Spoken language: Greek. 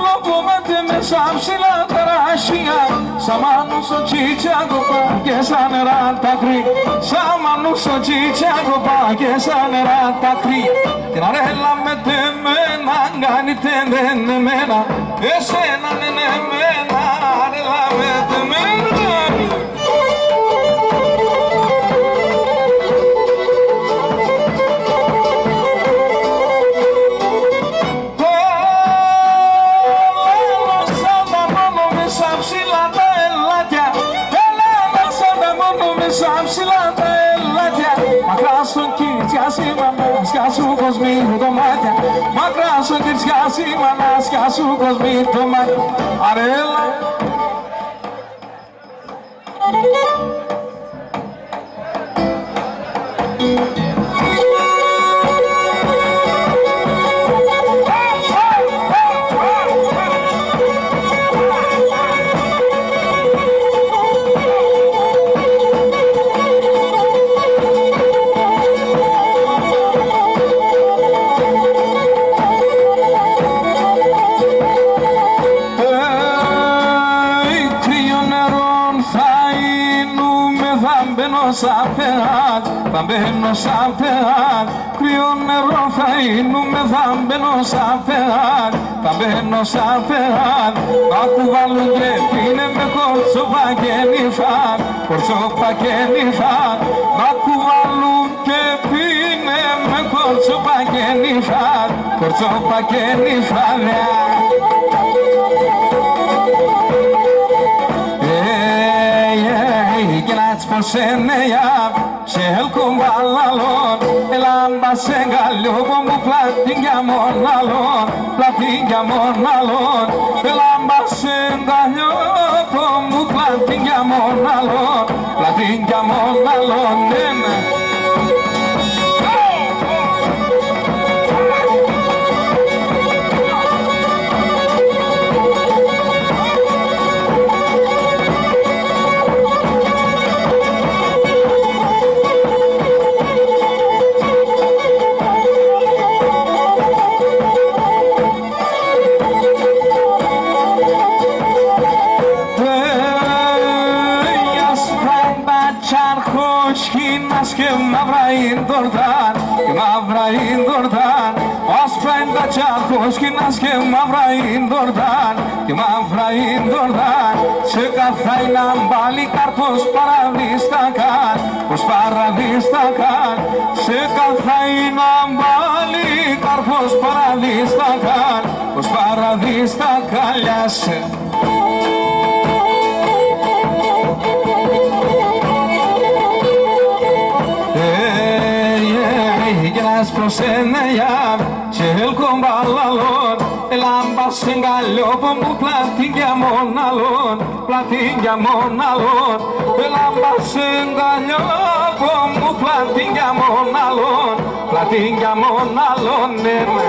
Λοπομέτε μέσα ψηλά τα ράσια, σαν μάνουσο τσίτσακο και σαν νερά τα κρύ. Σαν μάνουσο τσίτσακο και σαν νερά τα κρύ. Την αρέλα με τεμένα, κάνετε δεν εμένα, εσένα είναι εμένα, αρέλα με τεμένα. Σκάσου κοσμί το μάτια, μακρά σου τη σκάση μάνα, σκάσου κοσμί το μάτια, αρέλα. Θα μπαίνω σαν φεγγάρ, κρύο νερό θα είνουμε, θα μπαίνω σαν φεγγάρ, θα μπαίνω σαν φεγγάρ. Να κουβαλούν και πίνε με κορτσόπα και νυφάρ, κορτσόπα και νυφάρ. Να κουβαλούν και πίνε με κορτσόπα και νυφάρ, κορτσόπα και νυφάρ. Senea, se el kumbalalon, el amba se gallo como platingamon alon, el amba se gallo como platingamon alon, nena. Και μαύρα ίνδορταν, και μαύρα ίνδορταν. Ως πέντα τσάχος κοινάς και μαύρα ίνδορταν, και μαύρα ίνδορταν. Σε καθάιναν πάλι καρπός παραδίστακαν, πως παραδίστακαν. Σε καθάιναν πάλι καρπός παραδίστακαν, πως παραδίστακαν. Λιάσε. Prosenea, ce el combalalon, el ambas en gallo, como platingamon alon, el ambas en gallo, como platingamon alon, nena.